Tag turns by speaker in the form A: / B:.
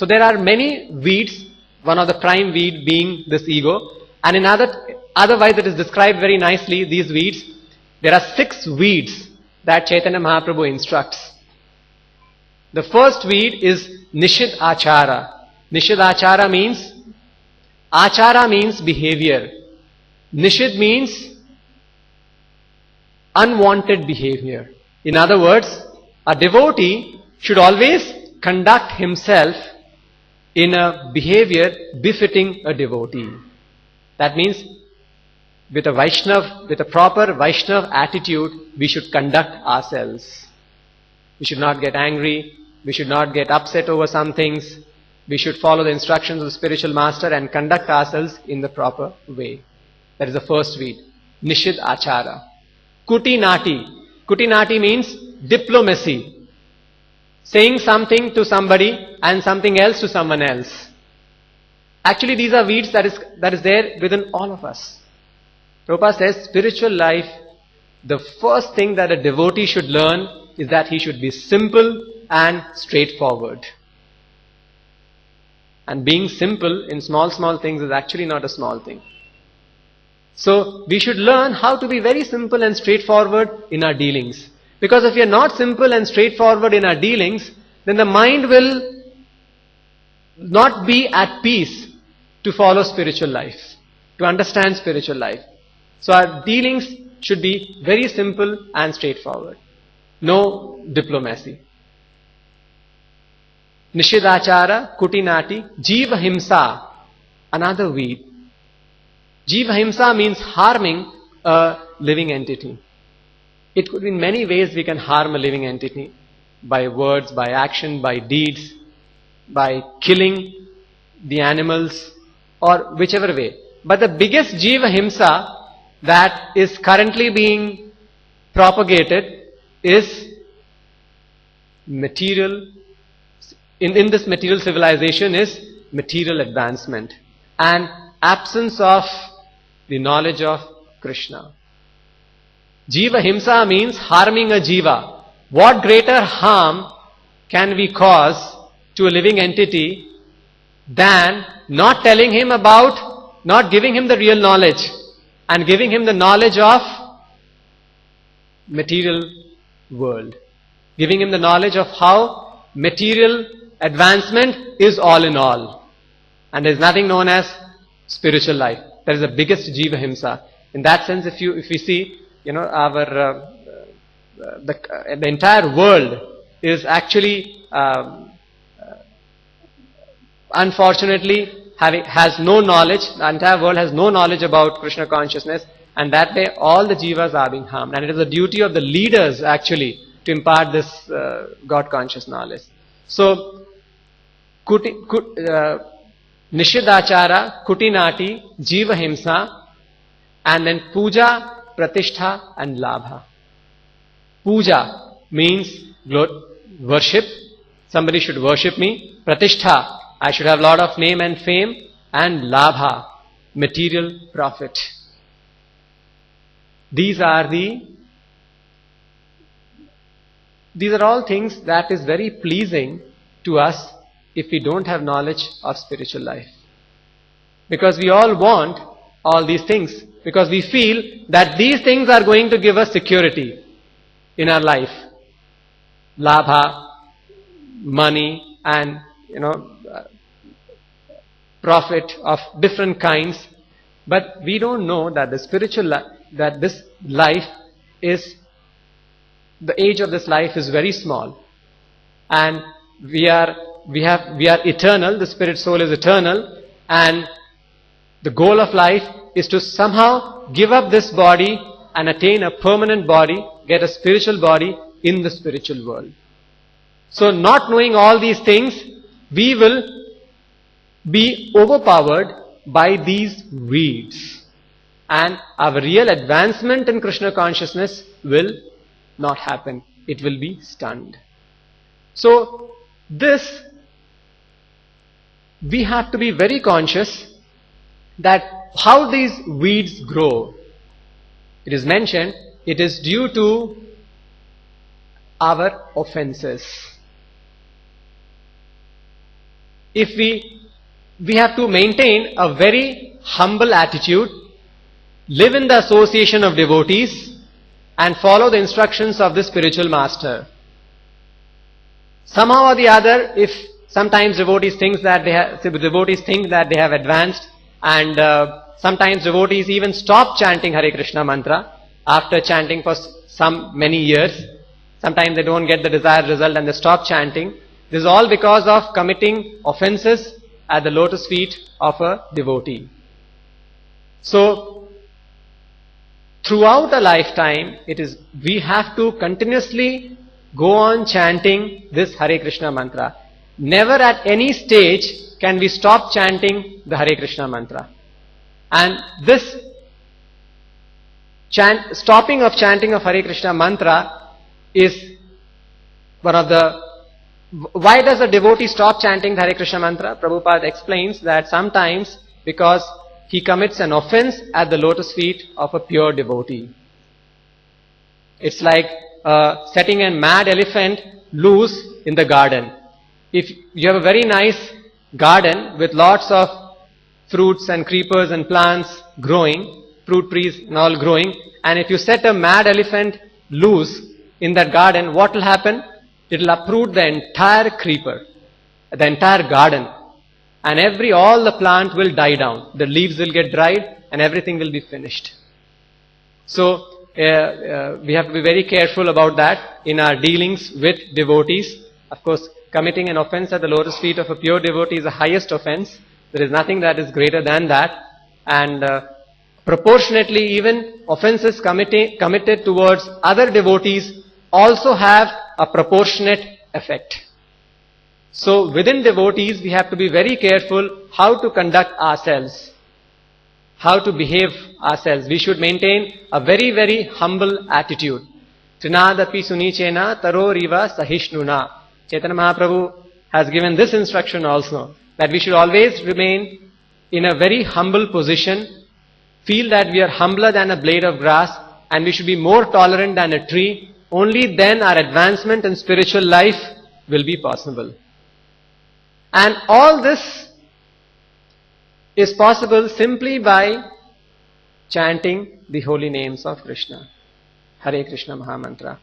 A: So there are many weeds, one of the prime weed being this ego, and in otherwise it is described very nicely, these weeds. There are 6 weeds that Chaitanya Mahaprabhu instructs. The first weed is Nishid Achara. Nishid Achara means, Achara means behavior. Nishid means unwanted behavior. In other words, a devotee should always conduct himself in a behavior befitting a devotee. That means with a proper Vaishnav attitude, we should conduct ourselves. We should not get angry. We should not get upset over some things. We should follow the instructions of the spiritual master and conduct ourselves in the proper way. That is the first weed. Nishid Achara. Kuti Nati. Kuti Nati means diplomacy. Saying something to somebody and something else to someone else. Actually, these are weeds that is there within all of us. Prabhupada says, spiritual life, the first thing that a devotee should learn is that he should be simple and straightforward. And being simple in small things is actually not a small thing. So we should learn how to be very simple and straightforward in our dealings. Because if we are not simple and straightforward in our dealings, then the mind will not be at peace to follow spiritual life, to understand spiritual life. So our dealings should be very simple and straightforward. No diplomacy. Nishidachara, Kutinati, Jiva Himsa, another weed. Jiva Himsa means harming a living entity. It could be in many ways we can harm a living entity. By words, by action, by deeds, by killing the animals, or whichever way. But the biggest Jiva Himsa that is currently being propagated is material. In this material civilization is material advancement and absence of the knowledge of Krishna. Jiva Himsa means harming a jiva. What greater harm can we cause to a living entity than not telling him about, not giving him the real knowledge and giving him the knowledge of material world. Giving him the knowledge of how material advancement is all in all. And there is nothing known as spiritual life. That is the biggest Jiva Himsa. In that sense, if we see, the entire world is actually, unfortunately, has no knowledge. The entire world has no knowledge about Krishna consciousness, and that way all the jivas are being harmed. And it is the duty of the leaders actually to impart this God conscious knowledge. So, Nishidachara, Kutinati, Jiva Himsa, and then Puja, Pratishtha and Labha. Puja means worship. Somebody should worship me. Pratishtha, I should have a lot of name and fame. And Labha, material profit. These are all things that is very pleasing to us if we don't have knowledge of spiritual life. Because we all want all these things. Because we feel that these things are going to give us security in our life. Labha, money, and profit of different kinds. But we don't know that the spiritual that this life is, the age of this life is very small, and we are eternal. The spirit soul is eternal, and the goal of life is to somehow give up this body and attain a permanent body, get a spiritual body in the spiritual world. So not knowing all these things, we will be overpowered by these weeds. And our real advancement in Krishna consciousness will not happen. It will be stunned. So this, we have to be very conscious that how these weeds grow. It is mentioned, it is due to our offenses. if we have to maintain a very humble attitude, live in the association of devotees, and follow the instructions of the spiritual master. Somehow or the other, if sometimes devotees think that they have advanced, and sometimes devotees even stop chanting Hare Krishna mantra after chanting for some many years. Sometimes they don't get the desired result and they stop chanting. This is all because of committing offenses at the lotus feet of a devotee. So, throughout a lifetime, we have to continuously go on chanting this Hare Krishna mantra. Never at any stage can we stop chanting the Hare Krishna mantra. And this stopping of chanting of Hare Krishna mantra is one of the... Why does a devotee stop chanting the Hare Krishna mantra? Prabhupada explains that sometimes because he commits an offense at the lotus feet of a pure devotee. It's like setting a mad elephant loose in the garden. If you have a very nice garden with lots of fruits and creepers and plants growing, fruit trees and all growing, and if you set a mad elephant loose in that garden, what will happen? It will uproot the entire creeper, the entire garden, and all the plant will die down. The leaves will get dried and everything will be finished. So, we have to be very careful about that in our dealings with devotees. Of course, committing an offense at the lotus feet of a pure devotee is the highest offense. There is nothing that is greater than that. And proportionately, even offenses committed towards other devotees also have a proportionate effect. So within devotees, we have to be very careful how to conduct ourselves, how to behave ourselves. We should maintain a very, very humble attitude. Trinadapi sunichena taro riva sahishnuna. Chaitanya Mahaprabhu has given this instruction also, that we should always remain in a very humble position, feel that we are humbler than a blade of grass, and we should be more tolerant than a tree. Only then our advancement in spiritual life will be possible. And all this is possible simply by chanting the holy names of Krishna. Hare Krishna Mahamantra.